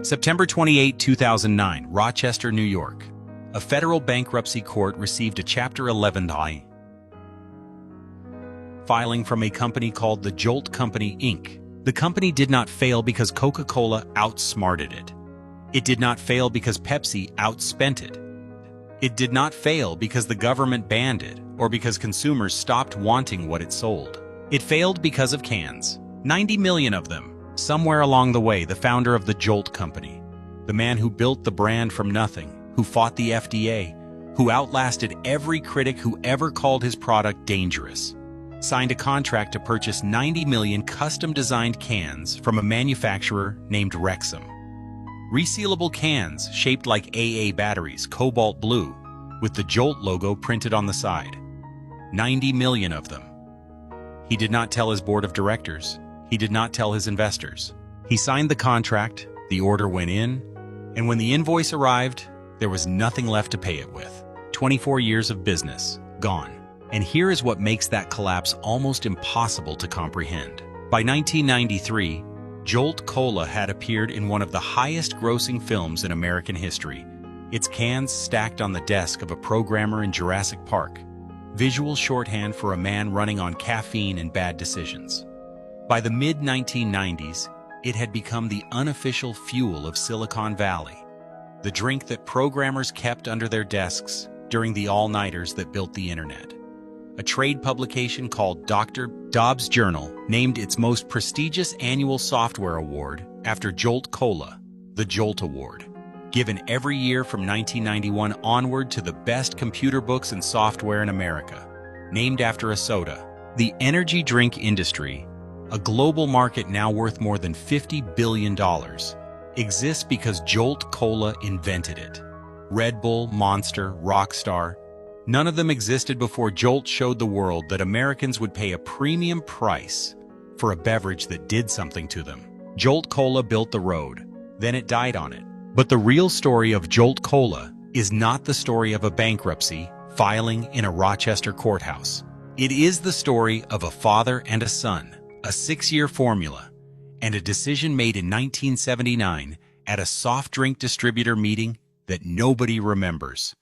September 28, 2009, Rochester, New York. A federal bankruptcy court received a Chapter 11 filing from a company called the Jolt Company, Inc. The company did not fail because Coca-Cola outsmarted it. It did not fail because Pepsi outspent it. It did not fail because the government banned it or because consumers stopped wanting what it sold. It failed because of cans. 90 million of them. Somewhere along the way, the founder of the Jolt Company, the man who built the brand from nothing, who fought the FDA, who outlasted every critic who ever called his product dangerous, signed a contract to purchase 90 million custom-designed cans from a manufacturer named Rexam. Resealable cans shaped like AA batteries, cobalt blue, with the Jolt logo printed on the side. 90 million of them. He did not tell his board of directors. He did not tell his investors. He signed the contract, the order went in, and when the invoice arrived, there was nothing left to pay it with. 24 years of business, gone. And here is what makes that collapse almost impossible to comprehend. By 1993, Jolt Cola had appeared in one of the highest-grossing films in American history, its cans stacked on the desk of a programmer in Jurassic Park, visual shorthand for a man running on caffeine and bad decisions. By the mid-1990s, it had become the unofficial fuel of Silicon Valley, the drink that programmers kept under their desks during the all-nighters that built the internet. A trade publication called Dr. Dobbs Journal named its most prestigious annual software award after Jolt Cola, the Jolt Award, given every year from 1991 onward to the best computer books and software in America, named after a soda. The energy drink industry, a global market now worth more than $50 billion, exists because Jolt Cola invented it. Red Bull, Monster, Rockstar, none of them existed before Jolt showed the world that Americans would pay a premium price for a beverage that did something to them. Jolt Cola built the road, then it died on it. But the real story of Jolt Cola is not the story of a bankruptcy filing in a Rochester courthouse. It is the story of a father and a son, a 6-year formula, and a decision made in 1979 at a soft drink distributor meeting that nobody remembers.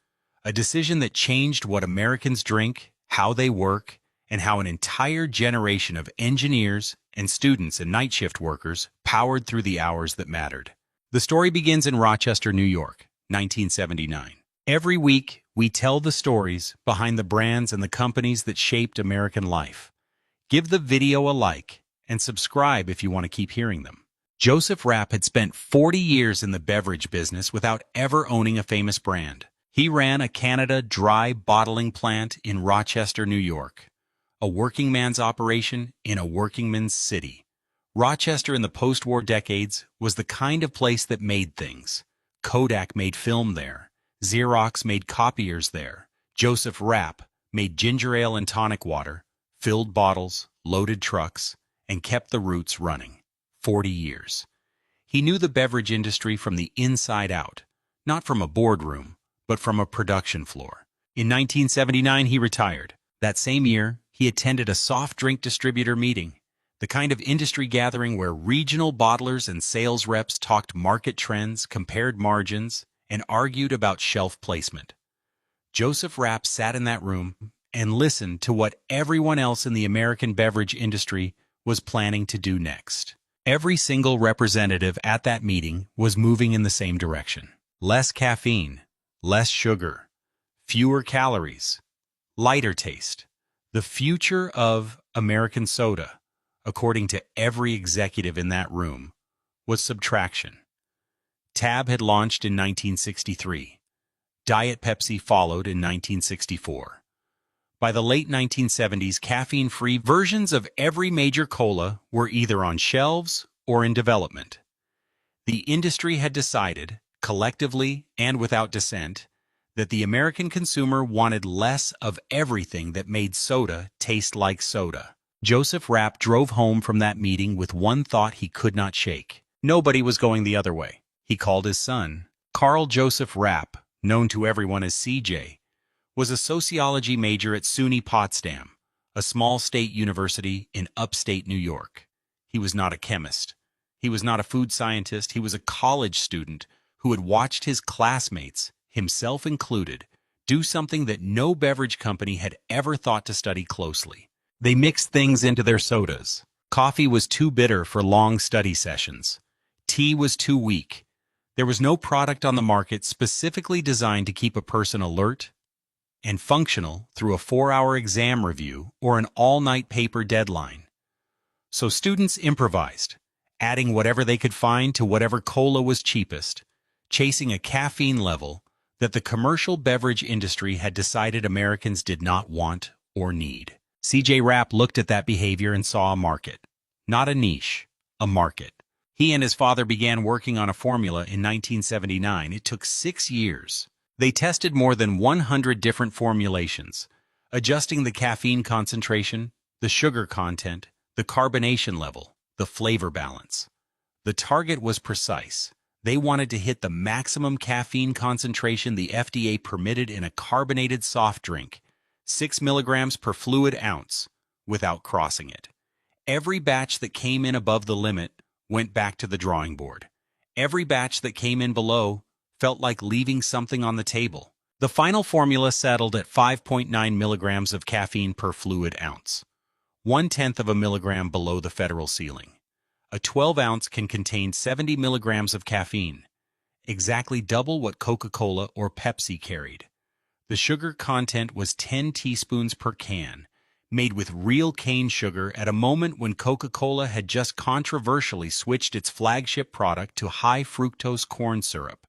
A decision that changed what Americans drink, how they work, and how an entire generation of engineers and students and night shift workers powered through the hours that mattered. The story begins in Rochester, New York, 1979. Every week, we tell the stories behind the brands and the companies that shaped American life. Give the video a like and subscribe if you want to keep hearing them. Joseph Rapp had spent 40 years in the beverage business without ever owning a famous brand. He ran a Canada dry bottling plant in Rochester, New York, a working man's operation in a working man's city. Rochester in the post-war decades was the kind of place that made things. Kodak made film there. Xerox made copiers there. Joseph Rapp made ginger ale and tonic water, filled bottles, loaded trucks, and kept the routes running. 40 years. He knew the beverage industry from the inside out, not from a boardroom, but from a production floor. In 1979, he retired. That same year, he attended a soft drink distributor meeting, the kind of industry gathering where regional bottlers and sales reps talked market trends, compared margins, and argued about shelf placement. Joseph Rapp sat in that room and listened to what everyone else in the American beverage industry was planning to do next. Every single representative at that meeting was moving in the same direction. Less caffeine, less sugar, fewer calories, lighter taste. The future of American soda, according to every executive in that room, was subtraction. Tab had launched in 1963. Diet Pepsi followed in 1964. By the late 1970s, caffeine-free versions of every major cola were either on shelves or in development. The industry had decided, collectively and without dissent, that the American consumer wanted less of everything that made soda taste like soda. Joseph Rapp drove home from that meeting with one thought he could not shake. Nobody was going the other way. He called his son. Carl Joseph Rapp, known to everyone as CJ, was a sociology major at SUNY Potsdam, a small state university in upstate New York. He was not a chemist. He was not a food scientist. He was a college student who had watched his classmates, himself included, do something that no beverage company had ever thought to study closely. They mixed things into their sodas. Coffee was too bitter for long study sessions. Tea was too weak. There was no product on the market specifically designed to keep a person alert and functional through a 4-hour exam review or an all-night paper deadline. So students improvised, adding whatever they could find to whatever cola was cheapest, chasing a caffeine level that the commercial beverage industry had decided Americans did not want or need. C.J. Rapp looked at that behavior and saw a market. Not a niche, a market. He and his father began working on a formula in 1979. It took 6 years. They tested more than 100 different formulations, adjusting the caffeine concentration, the sugar content, the carbonation level, the flavor balance. The target was precise. They wanted to hit the maximum caffeine concentration the FDA permitted in a carbonated soft drink, 6 milligrams per fluid ounce, without crossing it. Every batch that came in above the limit went back to the drawing board. Every batch that came in below felt like leaving something on the table. The final formula settled at 5.9 milligrams of caffeine per fluid ounce, 1/10 of a milligram below the federal ceiling. A 12-ounce can contain 70 milligrams of caffeine, exactly double what Coca-Cola or Pepsi carried. The sugar content was 10 teaspoons per can, made with real cane sugar at a moment when Coca-Cola had just controversially switched its flagship product to high-fructose corn syrup.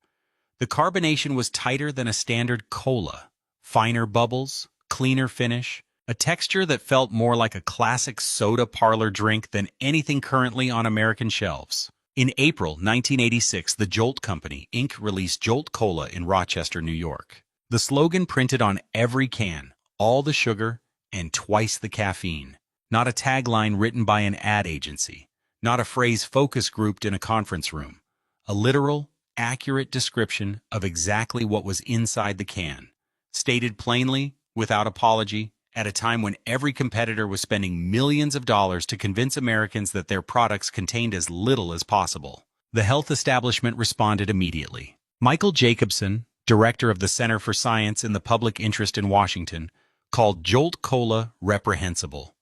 The carbonation was tighter than a standard cola, finer bubbles, cleaner finish, a texture that felt more like a classic soda parlor drink than anything currently on American shelves. In April 1986, the Jolt Company, Inc. released Jolt Cola in Rochester, New York. The slogan printed on every can, all the sugar and twice the caffeine. Not a tagline written by an ad agency, not a phrase focus grouped in a conference room. A literal, accurate description of exactly what was inside the can, stated plainly, without apology, at a time when every competitor was spending millions of dollars to convince Americans that their products contained as little as possible. The health establishment responded immediately. Michael Jacobson, director of the Center for Science in the Public Interest in Washington, called Jolt Cola reprehensible.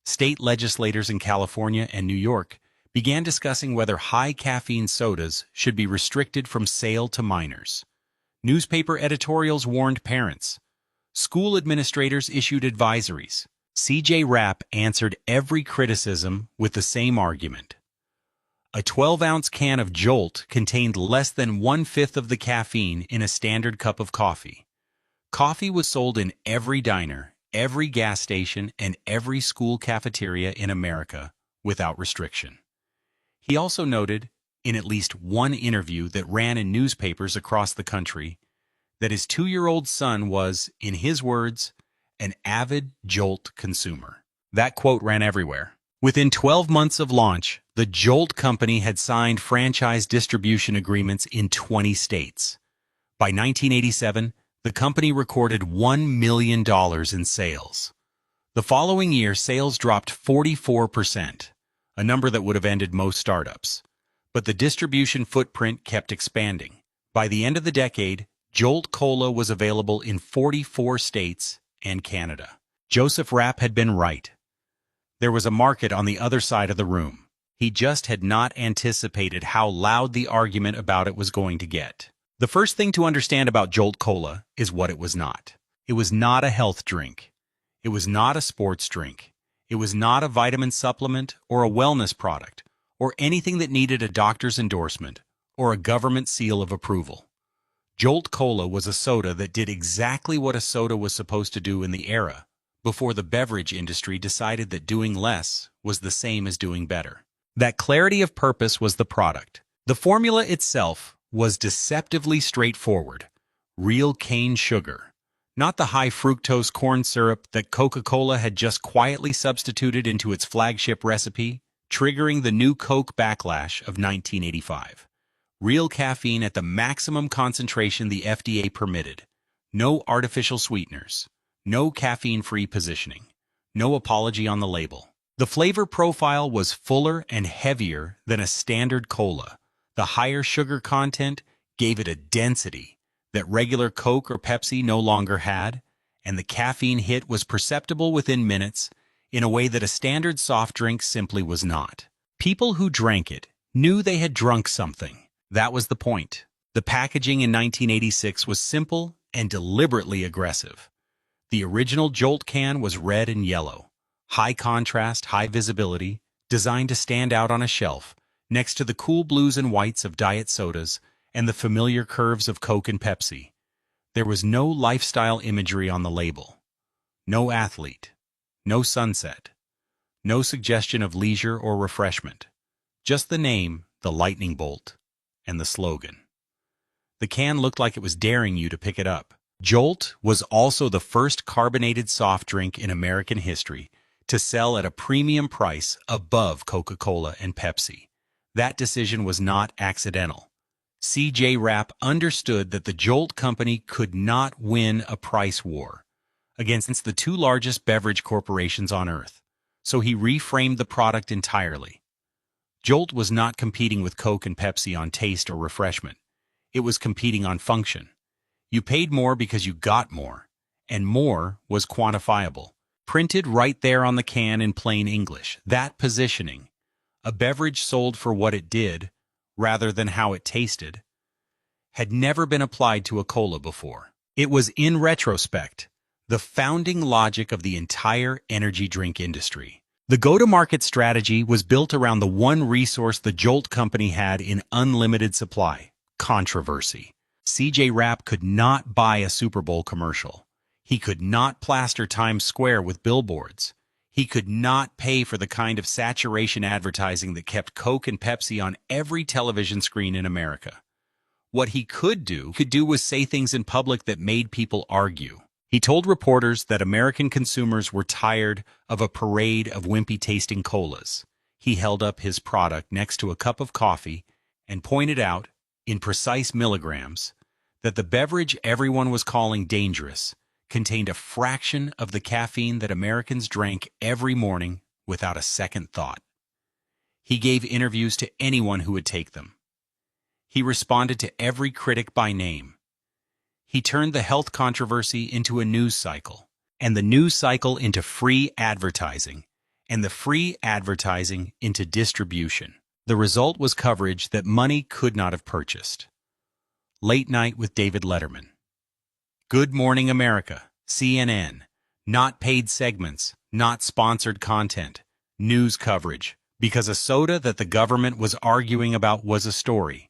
State legislators in California and New York began discussing whether high-caffeine sodas should be restricted from sale to minors. Newspaper editorials warned parents. School administrators issued advisories. C.J. Rapp answered every criticism with the same argument. A 12-ounce can of Jolt contained less than 1/5 of the caffeine in a standard cup of coffee. Coffee was sold in every diner, every gas station, and every school cafeteria in America without restriction. He also noted, in at least one interview that ran in newspapers across the country, that his 2-year-old son was, in his words, an avid Jolt consumer. That quote ran everywhere. Within 12 months of launch, the Jolt Company had signed franchise distribution agreements in 20 states. By 1987, the company recorded $1 million in sales. The following year, sales dropped 44%, a number that would have ended most startups. But the distribution footprint kept expanding. By the end of the decade, Jolt Cola was available in 44 states and Canada. Joseph Rapp had been right. There was a market on the other side of the room. He just had not anticipated how loud the argument about it was going to get. The first thing to understand about Jolt Cola is what it was not. It was not a health drink. It was not a sports drink. It was not a vitamin supplement or a wellness product, or anything that needed a doctor's endorsement or a government seal of approval. Jolt Cola was a soda that did exactly what a soda was supposed to do in the era, before the beverage industry decided that doing less was the same as doing better. That clarity of purpose was the product. The formula itself was deceptively straightforward. Real cane sugar, not the high-fructose corn syrup that Coca-Cola had just quietly substituted into its flagship recipe, triggering the new Coke backlash of 1985. Real caffeine at the maximum concentration the FDA permitted. No artificial sweeteners. No caffeine-free positioning. No apology on the label. The flavor profile was fuller and heavier than a standard cola. The higher sugar content gave it a density that regular Coke or Pepsi no longer had, and the caffeine hit was perceptible within minutes in a way that a standard soft drink simply was not. People who drank it knew they had drunk something. That was the point. The packaging in 1986 was simple and deliberately aggressive. The original Jolt can was red and yellow, high contrast, high visibility, designed to stand out on a shelf, next to the cool blues and whites of diet sodas and the familiar curves of Coke and Pepsi. There was no lifestyle imagery on the label. No athlete. No sunset. No suggestion of leisure or refreshment. Just the name, the lightning bolt, and the slogan. The can looked like it was daring you to pick it up. Jolt was also the first carbonated soft drink in American history to sell at a premium price above Coca-Cola and Pepsi. That decision was not accidental. C.J. Rapp understood that the Jolt Company could not win a price war against the two largest beverage corporations on Earth, so he reframed the product entirely. Jolt was not competing with Coke and Pepsi on taste or refreshment. It was competing on function. You paid more because you got more, and more was quantifiable. Printed right there on the can in plain English. That positioning, a beverage sold for what it did, rather than how it tasted, had never been applied to a cola before. It was, in retrospect, the founding logic of the entire energy drink industry. The go-to-market strategy was built around the one resource the Jolt Company had in unlimited supply: controversy. C.J. Rapp could not buy a Super Bowl commercial. He could not plaster Times Square with billboards. He could not pay for the kind of saturation advertising that kept Coke and Pepsi on every television screen in America. What he could do was say things in public that made people argue. He told reporters that American consumers were tired of a parade of wimpy-tasting colas. He held up his product next to a cup of coffee and pointed out, in precise milligrams, that the beverage everyone was calling dangerous contained a fraction of the caffeine that Americans drank every morning without a second thought. He gave interviews to anyone who would take them. He responded to every critic by name. He turned the health controversy into a news cycle, and the news cycle into free advertising, and the free advertising into distribution. The result was coverage that money could not have purchased. Late Night with David Letterman. Good Morning America, CNN. Not paid segments, not sponsored content. News coverage, because a soda that the government was arguing about was a story.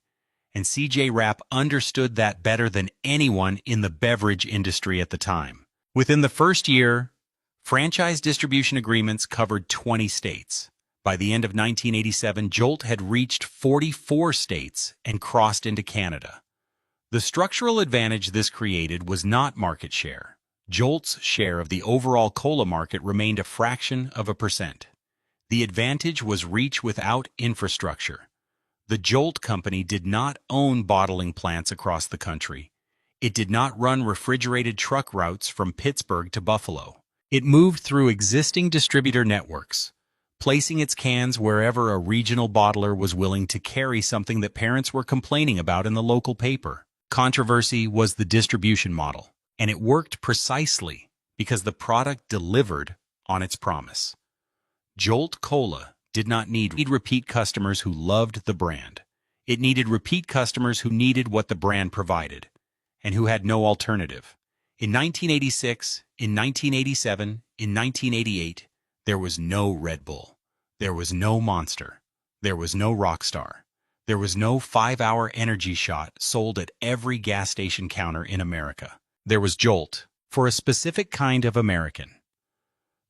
And C.J. Rapp understood that better than anyone in the beverage industry at the time. Within the first year, franchise distribution agreements covered 20 states. By the end of 1987, Jolt had reached 44 states and crossed into Canada. The structural advantage this created was not market share. Jolt's share of the overall cola market remained a fraction of a percent. The advantage was reach without infrastructure. The Jolt Company did not own bottling plants across the country. It did not run refrigerated truck routes from Pittsburgh to Buffalo. It moved through existing distributor networks, placing its cans wherever a regional bottler was willing to carry something that parents were complaining about in the local paper. Controversy was the distribution model, and it worked precisely because the product delivered on its promise. Jolt Cola did not need repeat customers who loved the brand. It needed repeat customers who needed what the brand provided, and who had no alternative. In 1986, in 1987, in 1988, there was no Red Bull. There was no Monster. There was no Rockstar. There was no 5-hour energy shot sold at every gas station counter in America. There was Jolt, for a specific kind of American.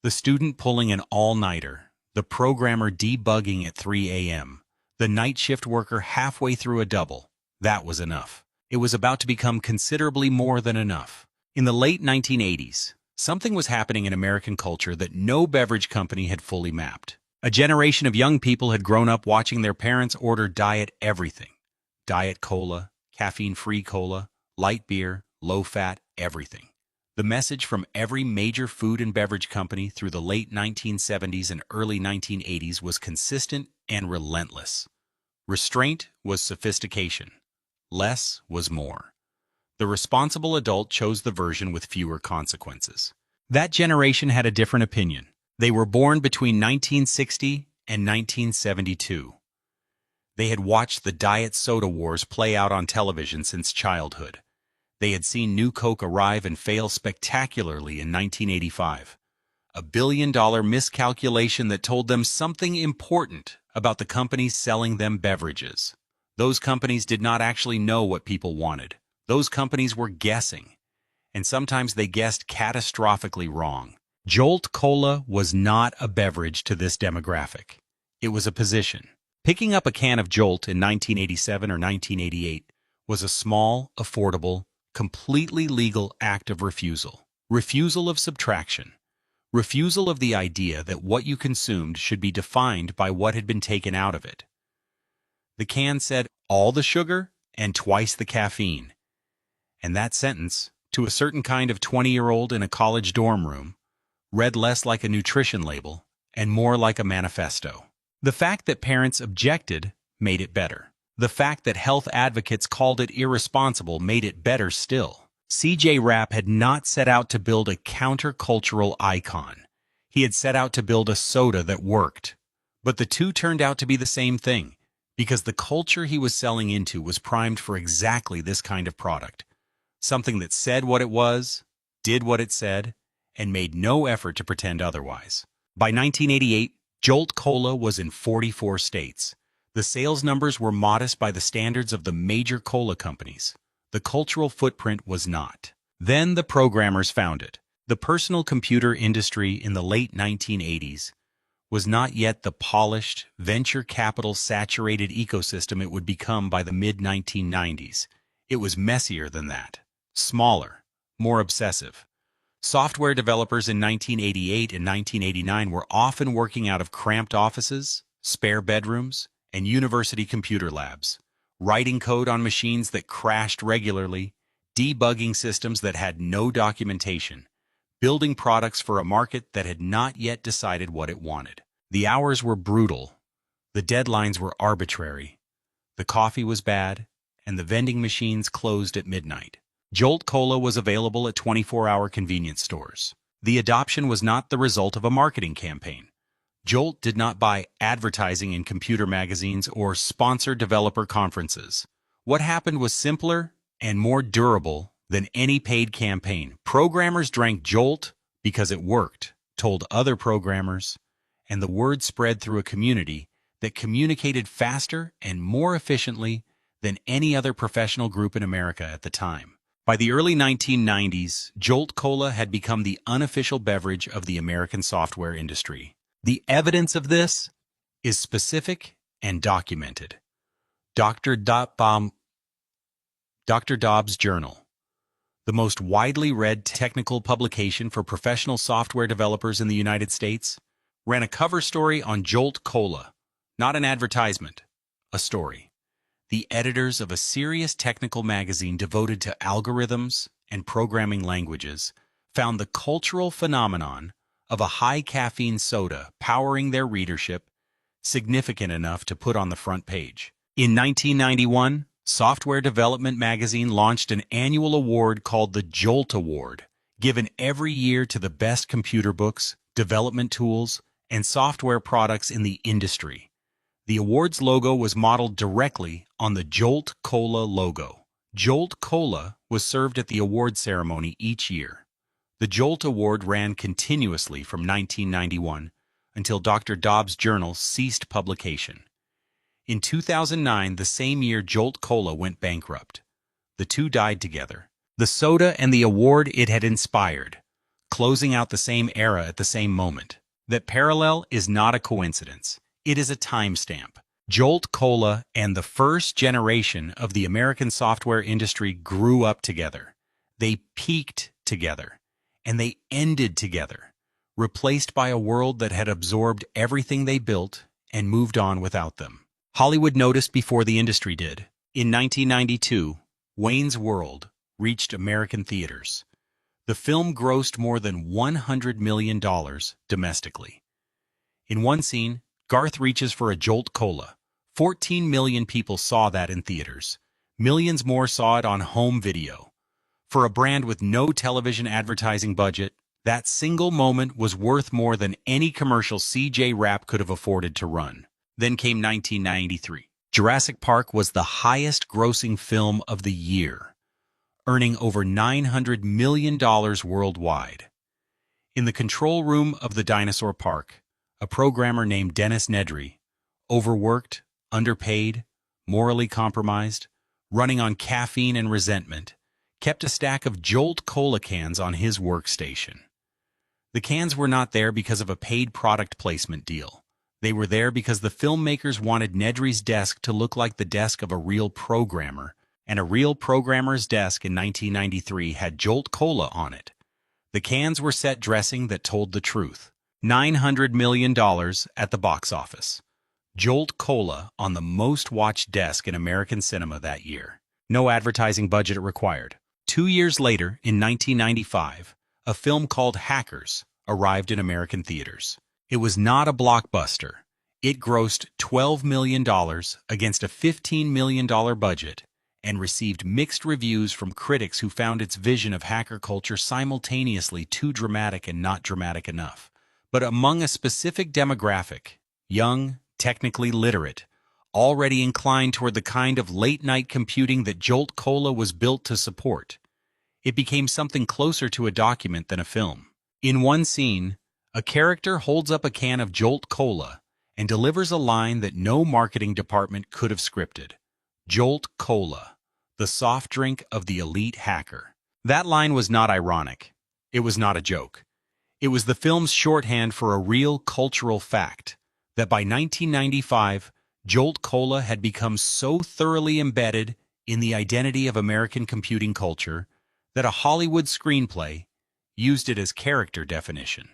The student pulling an all-nighter, the programmer debugging at 3 a.m., the night shift worker halfway through a double. That was enough. It was about to become considerably more than enough. In the late 1980s, something was happening in American culture that no beverage company had fully mapped. A generation of young people had grown up watching their parents order diet everything. Diet cola, caffeine-free cola, light beer, low-fat, everything. The message from every major food and beverage company through the late 1970s and early 1980s was consistent and relentless. Restraint was sophistication. Less was more. The responsible adult chose the version with fewer consequences. That generation had a different opinion. They were born between 1960 and 1972. They had watched the diet soda wars play out on television since childhood. They had seen New Coke arrive and fail spectacularly in 1985. $1 billion miscalculation that told them something important about the companies selling them beverages. Those companies did not actually know what people wanted. Those companies were guessing. And sometimes they guessed catastrophically wrong. Jolt Cola was not a beverage to this demographic. It was a position. Picking up a can of Jolt in 1987 or 1988 was a small, affordable, completely legal act of refusal. Refusal of subtraction. Refusal of the idea that what you consumed should be defined by what had been taken out of it. The can said, all the sugar and twice the caffeine. And that sentence, to a certain kind of 20-year-old in a college dorm room, read less like a nutrition label and more like a manifesto. The fact that parents objected made it better. The fact that health advocates called it irresponsible made it better still. C.J. Rapp had not set out to build a countercultural icon. He had set out to build a soda that worked. But the two turned out to be the same thing, because the culture he was selling into was primed for exactly this kind of product. Something that said what it was, did what it said, and made no effort to pretend otherwise. By 1988, Jolt Cola was in 44 states. The sales numbers were modest by the standards of the major cola companies. The cultural footprint was not. Then the programmers found it. The personal computer industry in the late 1980s was not yet the polished, venture capital-saturated ecosystem it would become by the mid-1990s. It was messier than that. Smaller, more obsessive. Software developers in 1988 and 1989 were often working out of cramped offices, spare bedrooms, and university computer labs, writing code on machines that crashed regularly, debugging systems that had no documentation, building products for a market that had not yet decided what it wanted. The hours were brutal, the deadlines were arbitrary, the coffee was bad, and the vending machines closed at midnight. Jolt Cola was available at 24-hour convenience stores. The adoption was not the result of a marketing campaign. Jolt did not buy advertising in computer magazines or sponsor developer conferences. What happened was simpler and more durable than any paid campaign. Programmers drank Jolt because it worked, told other programmers, and the word spread through a community that communicated faster and more efficiently than any other professional group in America at the time. By the early 1990s, Jolt Cola had become the unofficial beverage of the American software industry. The evidence of this is specific and documented. Dr. Dobbs' Journal, the most widely read technical publication for professional software developers in the United States, ran a cover story on Jolt Cola, not an advertisement, a story. The editors of a serious technical magazine devoted to algorithms and programming languages found the cultural phenomenon of a high-caffeine soda powering their readership significant enough to put on the front page. In 1991, Software Development Magazine launched an annual award called the Jolt Award, given every year to the best computer books, development tools, and software products in the industry. The award's logo was modeled directly on the Jolt Cola logo. Jolt Cola was served at the award ceremony each year. The Jolt Award ran continuously from 1991 until Dr. Dobbs' Journal ceased publication. In 2009, the same year Jolt Cola went bankrupt. The two died together. The soda and the award it had inspired, closing out the same era at the same moment. That parallel is not a coincidence. It is a timestamp. Jolt Cola and the first generation of the American software industry grew up together. They peaked together, and they ended together, replaced by a world that had absorbed everything they built and moved on without them. Hollywood noticed before the industry did. In 1992, Wayne's World reached American theaters. The film grossed more than $100 million domestically. In one scene, Garth reaches for a Jolt Cola. 14 million people saw that in theaters. Millions more saw it on home video. For a brand with no television advertising budget, that single moment was worth more than any commercial CJ Rapp could have afforded to run. Then came 1993. Jurassic Park was the highest-grossing film of the year, earning over $900 million worldwide. In the control room of the dinosaur park, a programmer named Dennis Nedry, overworked, underpaid, morally compromised, running on caffeine and resentment, kept a stack of Jolt Cola cans on his workstation. The cans were not there because of a paid product placement deal. They were there because the filmmakers wanted Nedry's desk to look like the desk of a real programmer, and a real programmer's desk in 1993 had Jolt Cola on it. The cans were set dressing that told the truth. $900 million at the box office. Jolt Cola on the most-watched desk in American cinema that year. No advertising budget required. 2 years later, in 1995, a film called Hackers arrived in American theaters. It was not a blockbuster. It grossed $12 million against a $15 million budget and received mixed reviews from critics who found its vision of hacker culture simultaneously too dramatic and not dramatic enough. But among a specific demographic, young, technically literate, already inclined toward the kind of late-night computing that Jolt Cola was built to support, it became something closer to a document than a film. In one scene, a character holds up a can of Jolt Cola and delivers a line that no marketing department could have scripted. Jolt Cola, the soft drink of the elite hacker. That line was not ironic. It was not a joke. It was the film's shorthand for a real cultural fact that by 1995, Jolt Cola had become so thoroughly embedded in the identity of American computing culture that a Hollywood screenplay used it as character definition.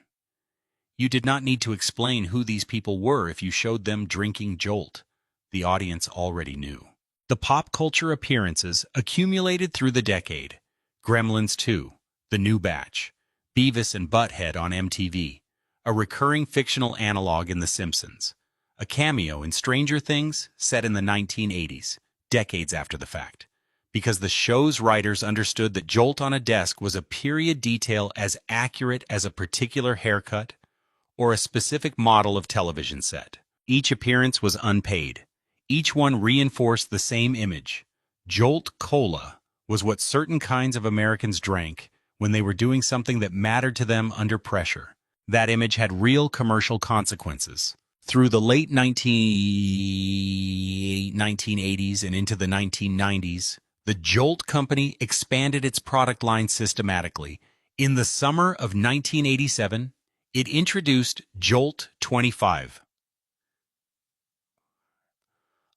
You did not need to explain who these people were if you showed them drinking Jolt. The audience already knew. The pop culture appearances accumulated through the decade. Gremlins 2, The New Batch, Beavis and Butthead on MTV, a recurring fictional analog in The Simpsons, a cameo in Stranger Things set in the 1980s, decades after the fact, because the show's writers understood that Jolt on a desk was a period detail as accurate as a particular haircut or a specific model of television set. Each appearance was unpaid. Each one reinforced the same image. Jolt Cola was what certain kinds of Americans drank when they were doing something that mattered to them under pressure. That image had real commercial consequences. Through the late 1980s and into the 1990s, the Jolt Company expanded its product line systematically. In the summer of 1987, it introduced Jolt 25,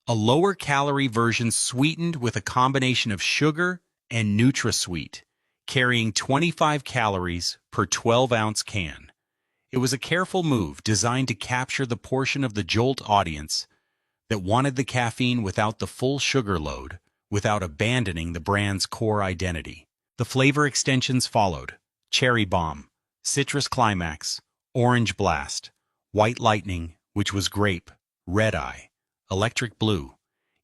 a lower-calorie version sweetened with a combination of sugar and NutraSweet, carrying 25 calories per 12-ounce can. It was a careful move designed to capture the portion of the Jolt audience that wanted the caffeine without the full sugar load, without abandoning the brand's core identity. The flavor extensions followed: Cherry Bomb, Citrus Climax, Orange Blast, White Lightning, which was grape, Red Eye, Electric Blue.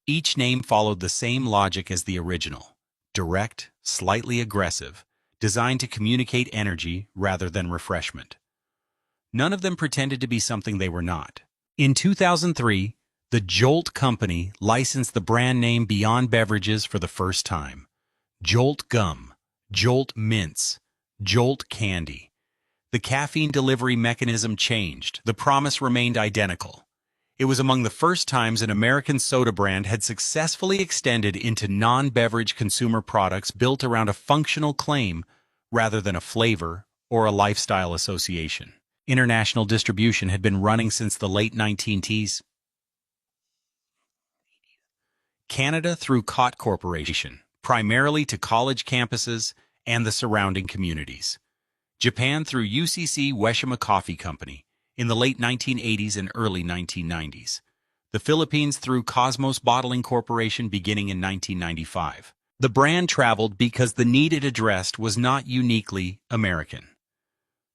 Each name followed the same logic as the original: direct, slightly aggressive, designed to communicate energy rather than refreshment. None of them pretended to be something they were not. In 2003, the Jolt Company licensed the brand name beyond beverages for the first time. Jolt Gum, Jolt Mints, Jolt Candy. The caffeine delivery mechanism changed. The promise remained identical. It was among the first times an American soda brand had successfully extended into non-beverage consumer products built around a functional claim rather than a flavor or a lifestyle association. International distribution had been running since the late 1980s. Canada through Cott Corporation, primarily to college campuses and the surrounding communities. Japan through UCC Weshima Coffee Company in the late 1980s and early 1990s. The Philippines through Cosmos Bottling Corporation beginning in 1995. The brand traveled because the need it addressed was not uniquely American.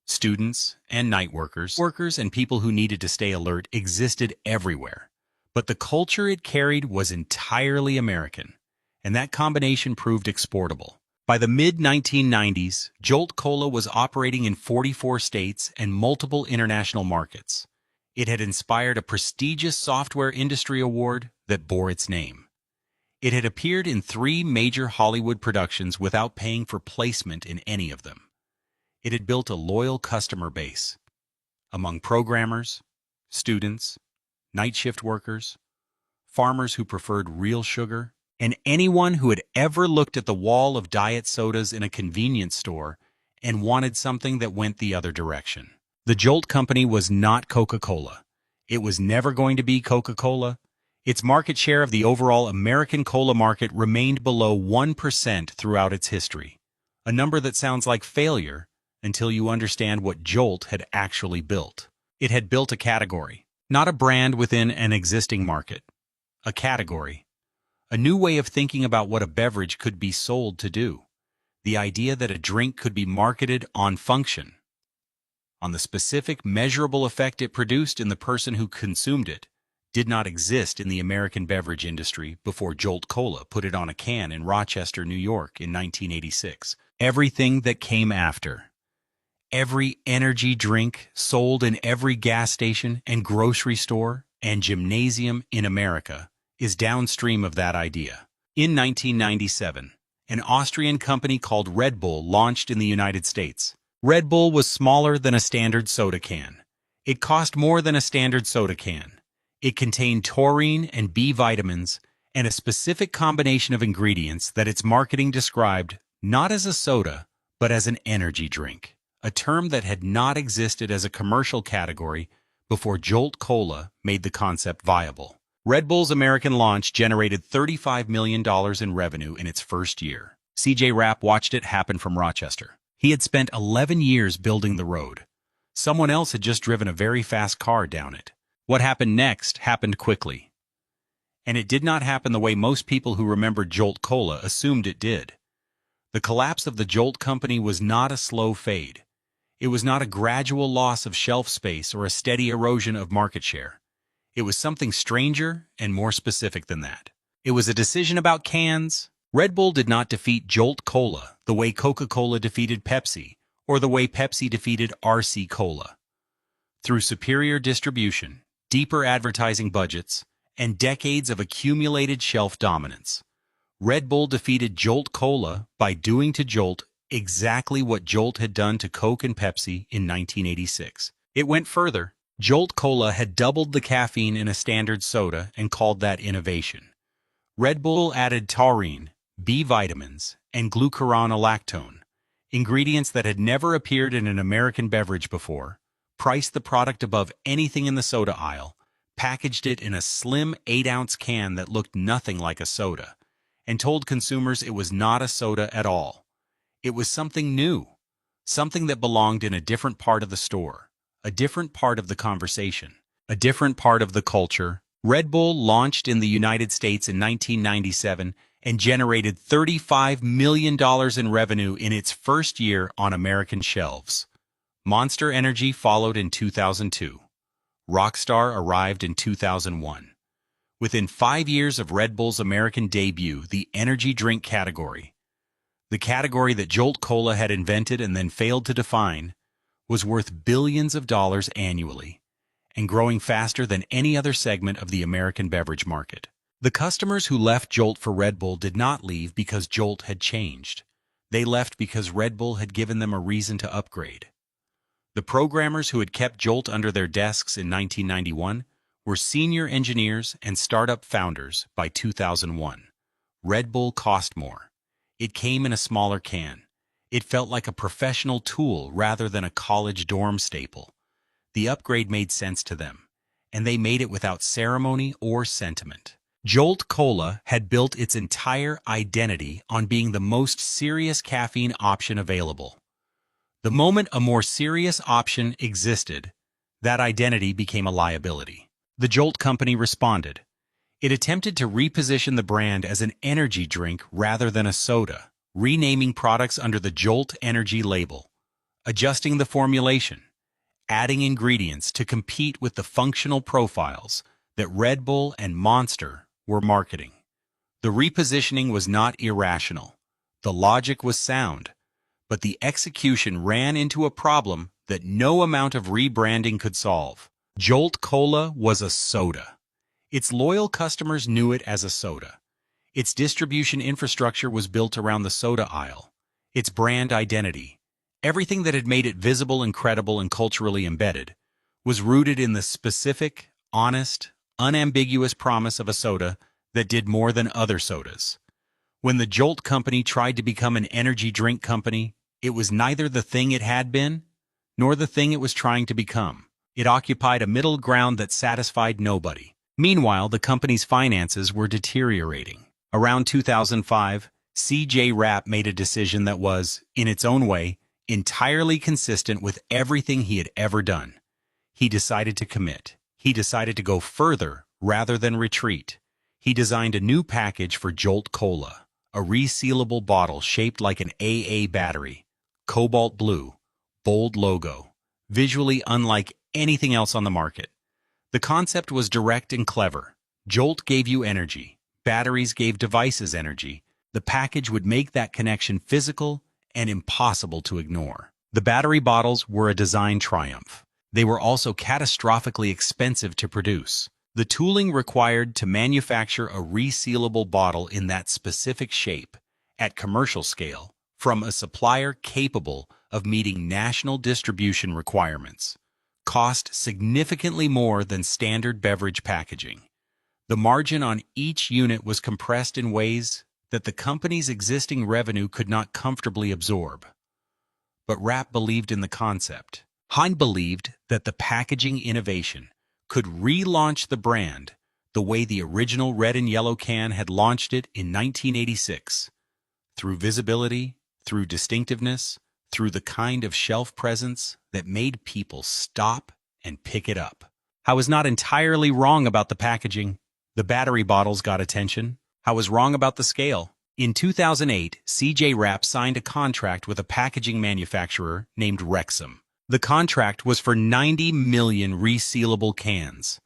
Students and night workers and people who needed to stay alert existed everywhere. But the culture it carried was entirely American, and that combination proved exportable. By the mid-1990s, Jolt Cola was operating in 44 states and multiple international markets. It had inspired a prestigious software industry award that bore its name. It had appeared in 3 major Hollywood productions without paying for placement in any of them. It had built a loyal customer base among programmers, students, night shift workers, farmers who preferred real sugar, and anyone who had ever looked at the wall of diet sodas in a convenience store and wanted something that went the other direction. The Jolt Company was not Coca-Cola. It was never going to be Coca-Cola. Its market share of the overall American cola market remained below 1% throughout its history, a number that sounds like failure until you understand what Jolt had actually built. It had built a category, not a brand within an existing market. A category. A new way of thinking about what a beverage could be sold to do. The idea that a drink could be marketed on function, on the specific measurable effect it produced in the person who consumed it, did not exist in the American beverage industry before Jolt Cola put it on a can in Rochester, New York in 1986. Everything that came after. Every energy drink sold in every gas station and grocery store and gymnasium in America is downstream of that idea. In 1997, an Austrian company called Red Bull launched in the United States. Red Bull was smaller than a standard soda can. It cost more than a standard soda can. It contained taurine and B vitamins and a specific combination of ingredients that its marketing described not as a soda, but as an energy drink, a term that had not existed as a commercial category before Jolt Cola made the concept viable. Red Bull's American launch generated $35 million in revenue in its first year. CJ Rapp watched it happen from Rochester. He had spent 11 years building the road. Someone else had just driven a very fast car down it. What happened next happened quickly. And it did not happen the way most people who remembered Jolt Cola assumed it did. The collapse of the Jolt Company was not a slow fade. It was not a gradual loss of shelf space or a steady erosion of market share. It was something stranger and more specific than that. It was a decision about cans. Red Bull did not defeat Jolt Cola the way Coca-Cola defeated Pepsi or the way Pepsi defeated RC Cola. Through superior distribution, deeper advertising budgets, and decades of accumulated shelf dominance, Red Bull defeated Jolt Cola by doing to Jolt exactly what Jolt had done to Coke and Pepsi in 1986. It went further. Jolt Cola had doubled the caffeine in a standard soda and called that innovation. Red Bull added taurine, B vitamins, and glucuronolactone, ingredients that had never appeared in an American beverage before, priced the product above anything in the soda aisle, packaged it in a slim 8-ounce can that looked nothing like a soda, and told consumers it was not a soda at all. It was something new, something that belonged in a different part of the store, a different part of the conversation, a different part of the culture. Red Bull launched in the United States in 1997 and generated $35 million in revenue in its first year on American shelves. Monster Energy followed in 2002. Rockstar arrived in 2001. Within 5 years of Red Bull's American debut, the energy drink category, the category that Jolt Cola had invented and then failed to define, was worth billions of dollars annually and growing faster than any other segment of the American beverage market. The customers who left Jolt for Red Bull did not leave because Jolt had changed. They left because Red Bull had given them a reason to upgrade. The programmers who had kept Jolt under their desks in 1991 were senior engineers and startup founders by 2001. Red Bull cost more. It came in a smaller can. It felt like a professional tool rather than a college dorm staple. The upgrade made sense to them, and they made it without ceremony or sentiment. Jolt Cola had built its entire identity on being the most serious caffeine option available. The moment a more serious option existed, that identity became a liability. The Jolt Company responded. It attempted to reposition the brand as an energy drink rather than a soda, renaming products under the Jolt Energy label, adjusting the formulation, adding ingredients to compete with the functional profiles that Red Bull and Monster were marketing. The repositioning was not irrational. The logic was sound, but the execution ran into a problem that no amount of rebranding could solve. Jolt Cola was a soda. Its loyal customers knew it as a soda. Its distribution infrastructure was built around the soda aisle. Its brand identity, everything that had made it visible and credible and culturally embedded, was rooted in the specific, honest, unambiguous promise of a soda that did more than other sodas. When the Jolt Company tried to become an energy drink company, it was neither the thing it had been, nor the thing it was trying to become. It occupied a middle ground that satisfied nobody. Meanwhile, the company's finances were deteriorating. Around 2005, CJ Rapp made a decision that was, in its own way, entirely consistent with everything he had ever done. He decided to commit. He decided to go further rather than retreat. He designed a new package for Jolt Cola, a resealable bottle shaped like an AA battery, cobalt blue, bold logo, visually unlike anything else on the market. The concept was direct and clever. Jolt gave you energy. Batteries gave devices energy. The package would make that connection physical and impossible to ignore. The battery bottles were a design triumph. They were also catastrophically expensive to produce. The tooling required to manufacture a resealable bottle in that specific shape, at commercial scale, from a supplier capable of meeting national distribution requirements, cost significantly more than standard beverage packaging. The margin on each unit was compressed in ways that the company's existing revenue could not comfortably absorb. But Rapp believed in the concept. Hein believed that the packaging innovation could relaunch the brand the way the original red and yellow can had launched it in 1986, through visibility, through distinctiveness, through the kind of shelf presence that made people stop and pick it up. I was not entirely wrong about the packaging. The battery bottles got attention. I was wrong about the scale. In 2008, CJ Rapp signed a contract with a packaging manufacturer named Rexam. The contract was for 90 million resealable cans,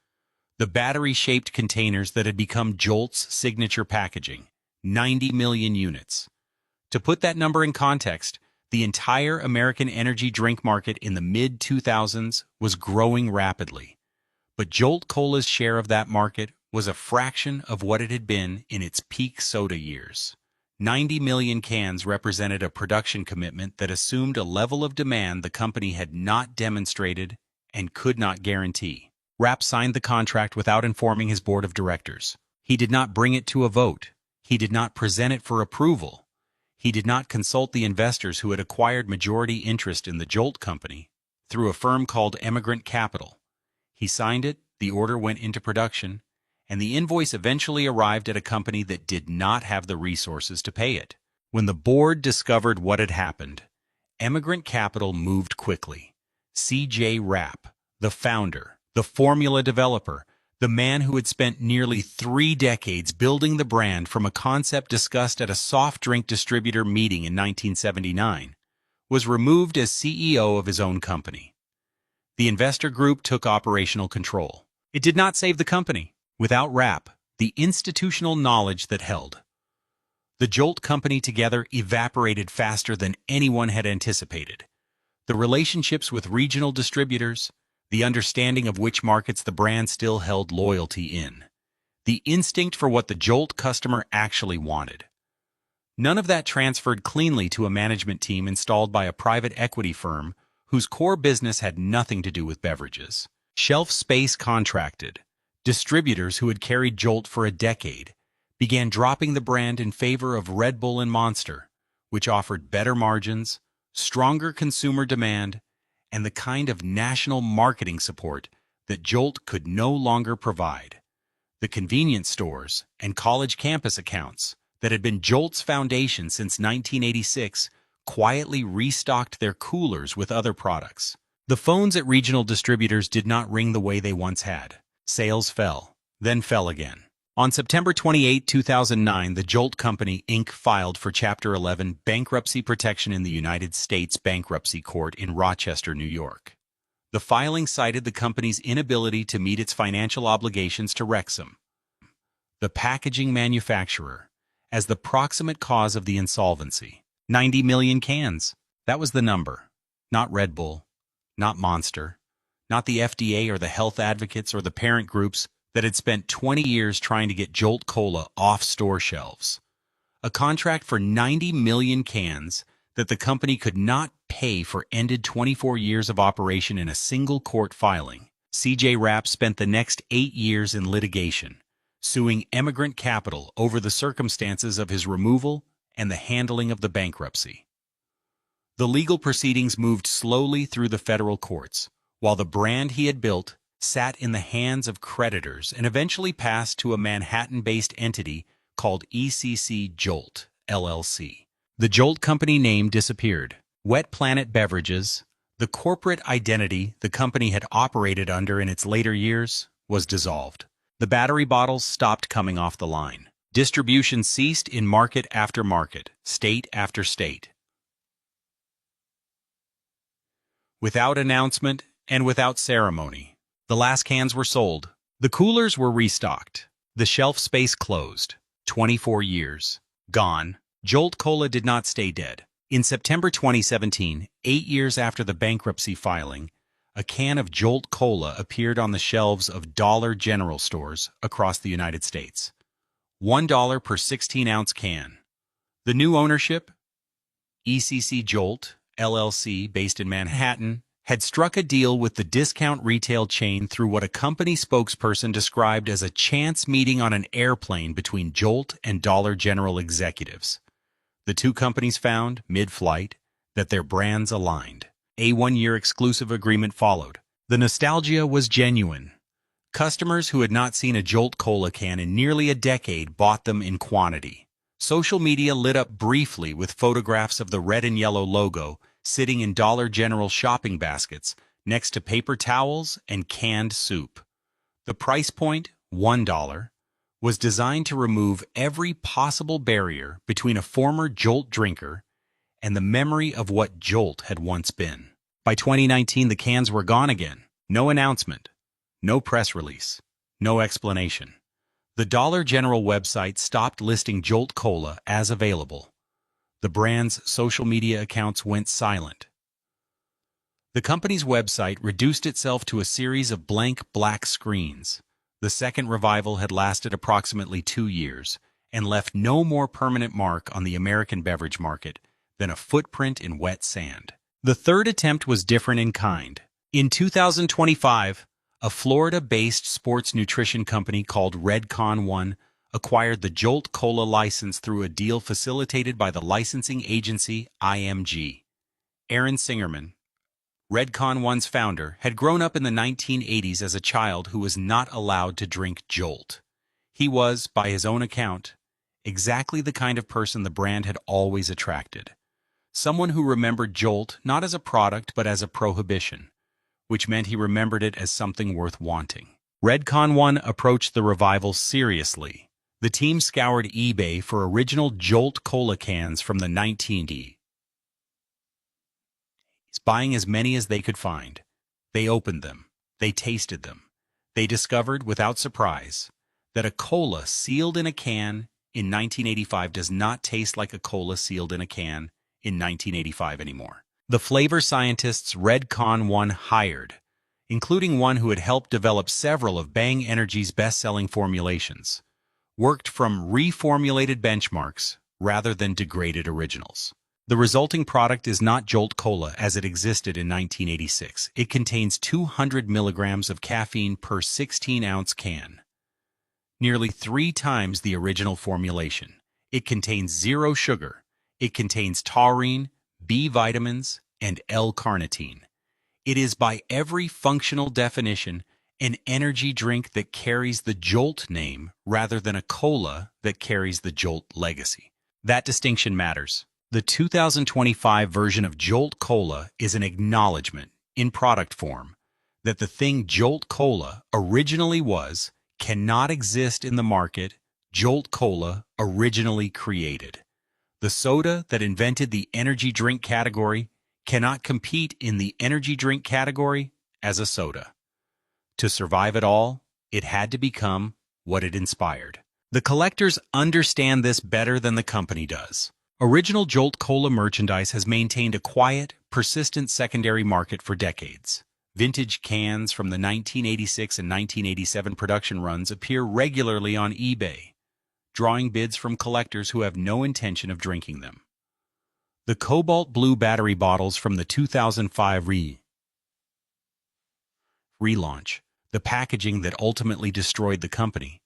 the battery-shaped containers that had become Jolt's signature packaging, 90 million units. To put that number in context, the entire American energy drink market in the mid-2000s was growing rapidly, but Jolt Cola's share of that market was a fraction of what it had been in its peak soda years. 90 million cans represented a production commitment that assumed a level of demand the company had not demonstrated and could not guarantee. Rapp signed the contract without informing his board of directors. He did not bring it to a vote. He did not present it for approval. He did not consult the investors who had acquired majority interest in the Jolt Company through a firm called Emigrant Capital. He signed it, the order went into production, and the invoice eventually arrived at a company that did not have the resources to pay it. When the board discovered what had happened, Emigrant Capital moved quickly. CJ Rapp, the founder, the formula developer, the man who had spent nearly 3 decades building the brand from a concept discussed at a soft drink distributor meeting in 1979, was removed as CEO of his own company. The investor group took operational control. It did not save the company. Without Rapp, the institutional knowledge that held the Jolt Company together evaporated faster than anyone had anticipated. The relationships with regional distributors, the understanding of which markets the brand still held loyalty in, the instinct for what the Jolt customer actually wanted. None of that transferred cleanly to a management team installed by a private equity firm whose core business had nothing to do with beverages. Shelf space contracted. Distributors who had carried Jolt for a decade began dropping the brand in favor of Red Bull and Monster, which offered better margins, stronger consumer demand, and the kind of national marketing support that Jolt could no longer provide. The convenience stores and college campus accounts that had been Jolt's foundation since 1986 quietly restocked their coolers with other products. The phones at regional distributors did not ring the way they once had. Sales fell, then fell again. On September 28, 2009, the Jolt Company, Inc. filed for Chapter 11 bankruptcy protection in the United States Bankruptcy Court in Rochester, New York. The filing cited the company's inability to meet its financial obligations to Wrexham, the packaging manufacturer, as the proximate cause of the insolvency. 90 million cans. That was the number. Not Red Bull, not Monster, not the FDA or the health advocates or the parent groups that had spent 20 years trying to get Jolt Cola off store shelves. A contract for 90 million cans that the company could not pay for ended 24 years of operation in a single court filing. CJ Rapp spent the next 8 years in litigation, suing Emigrant Capital over the circumstances of his removal and the handling of the bankruptcy. The legal proceedings moved slowly through the federal courts, while the brand he had built sat in the hands of creditors and eventually passed to a Manhattan-based entity called ECC Jolt, LLC. The Jolt Company name disappeared. Wet Planet Beverages, the corporate identity the company had operated under in its later years, was dissolved. The battery bottles stopped coming off the line. Distribution ceased in market after market, state after state. Without announcement and without ceremony, the last cans were sold. The coolers were restocked. The shelf space closed. 24 years. Gone. Jolt Cola did not stay dead. In September 2017, 8 years after the bankruptcy filing, a can of Jolt Cola appeared on the shelves of Dollar General stores across the United States. $1 per 16-ounce can. The new ownership, ECC Jolt, LLC, based in Manhattan, had struck a deal with the discount retail chain through what a company spokesperson described as a chance meeting on an airplane between Jolt and Dollar General executives. The two companies found, mid-flight, that their brands aligned. A one-year exclusive agreement followed. The nostalgia was genuine. Customers who had not seen a Jolt Cola can in nearly a decade bought them in quantity. Social media lit up briefly with photographs of the red and yellow logo sitting in Dollar General shopping baskets next to paper towels and canned soup. The price point, $1, was designed to remove every possible barrier between a former Jolt drinker and the memory of what Jolt had once been. By 2019, the cans were gone again. No announcement, no press release, no explanation. The Dollar General website stopped listing Jolt Cola as available. The brand's social media accounts went silent. The company's website reduced itself to a series of blank black screens. The second revival had lasted approximately 2 years and left no more permanent mark on the American beverage market than a footprint in wet sand. The third attempt was different in kind. In 2025, a Florida-based sports nutrition company called Redcon One acquired the Jolt Cola license through a deal facilitated by the licensing agency IMG. Aaron Singerman, Redcon One's founder, had grown up in the 1980s as a child who was not allowed to drink Jolt. He was, by his own account, exactly the kind of person the brand had always attracted. Someone who remembered Jolt not as a product but as a prohibition, which meant he remembered it as something worth wanting. Redcon One approached the revival seriously. The team scoured eBay for original Jolt Cola cans from the 1980s, buying as many as they could find. They opened them. They tasted them. They discovered, without surprise, that a cola sealed in a can in 1985 does not taste like a cola sealed in a can in 1985 anymore. The flavor scientists Redcon One hired, including one who had helped develop several of Bang Energy's best-selling formulations, worked from reformulated benchmarks rather than degraded originals. The resulting product is not Jolt Cola as it existed in 1986. It contains 200 milligrams of caffeine per 16-ounce can, nearly 3 times the original formulation. It contains 0 sugar. It contains taurine, B vitamins, and L-carnitine. It is by every functional definition an energy drink that carries the Jolt name rather than a cola that carries the Jolt legacy. That distinction matters. The 2025 version of Jolt Cola is an acknowledgement, in product form, that the thing Jolt Cola originally was cannot exist in the market Jolt Cola originally created. The soda that invented the energy drink category cannot compete in the energy drink category as a soda. To survive at all, it had to become what it inspired. The collectors understand this better than the company does. Original Jolt Cola merchandise has maintained a quiet, persistent secondary market for decades. Vintage cans from the 1986 and 1987 production runs appear regularly on eBay, drawing bids from collectors who have no intention of drinking them. The cobalt blue battery bottles from the 2005 relaunch, the packaging that ultimately destroyed the company,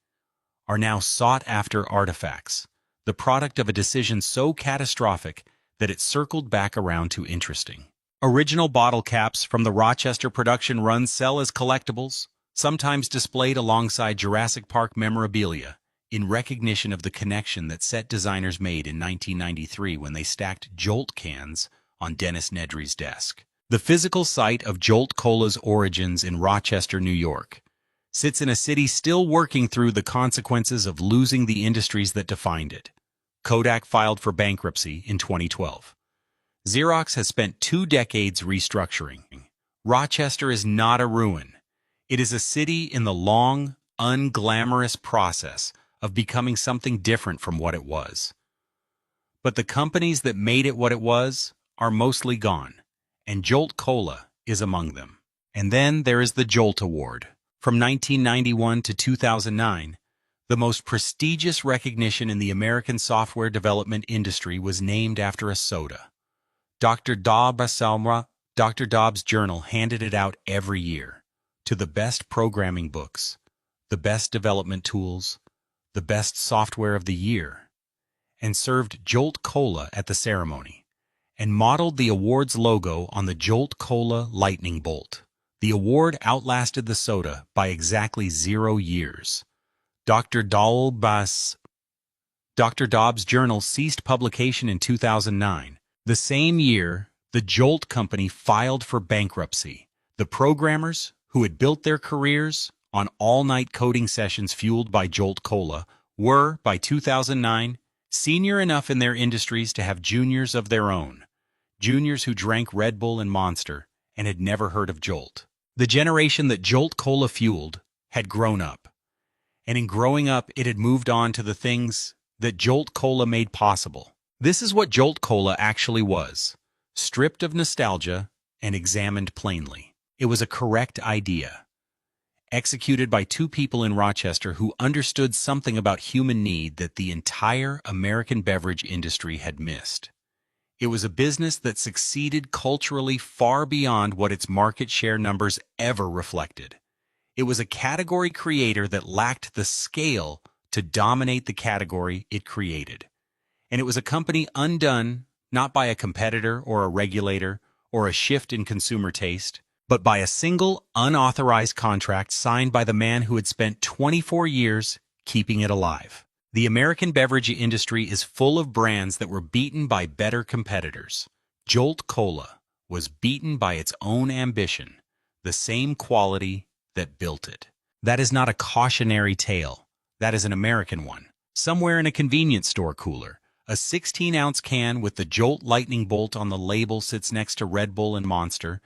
are now sought-after artifacts, the product of a decision so catastrophic that it circled back around to interesting. Original bottle caps from the Rochester production run sell as collectibles, sometimes displayed alongside Jurassic Park memorabilia, in recognition of the connection that set designers made in 1993 when they stacked Jolt cans on Dennis Nedry's desk. The physical site of Jolt Cola's origins in Rochester, New York, sits in a city still working through the consequences of losing the industries that defined it. Kodak filed for bankruptcy in 2012. Xerox has spent 2 decades restructuring. Rochester is not a ruin. It is a city in the long, unglamorous process of becoming something different from what it was. But the companies that made it what it was are mostly gone, and Jolt Cola is among them. And then there is the Jolt Award. From 1991 to 2009, the most prestigious recognition in the American software development industry was named after a soda. Dr. Dobbs' Journal handed it out every year to the best programming books, the best development tools, the best software of the year, and served Jolt Cola at the ceremony, and modeled the award's logo on the Jolt Cola lightning bolt. The award outlasted the soda by exactly 0 years. Dr. Dobbs' Journal ceased publication in 2009. The same year, the Jolt Company filed for bankruptcy. The programmers, who had built their careers on all-night coding sessions fueled by Jolt Cola, were, by 2009, senior enough in their industries to have juniors of their own, juniors who drank Red Bull and Monster and had never heard of Jolt. The generation that Jolt Cola fueled had grown up, and in growing up it had moved on to the things that Jolt Cola made possible. This is what Jolt Cola actually was, stripped of nostalgia and examined plainly. It was a correct idea, executed by 2 people in Rochester who understood something about human need that the entire American beverage industry had missed. It was a business that succeeded culturally far beyond what its market share numbers ever reflected. It was a category creator that lacked the scale to dominate the category it created. And it was a company undone not by a competitor or a regulator or a shift in consumer taste, but by a single unauthorized contract signed by the man who had spent 24 years keeping it alive. The American beverage industry is full of brands that were beaten by better competitors. Jolt Cola was beaten by its own ambition, the same quality that built it. That is not a cautionary tale. That is an American one. Somewhere in a convenience store cooler, a 16-ounce can with the Jolt lightning bolt on the label sits next to Red Bull and Monster,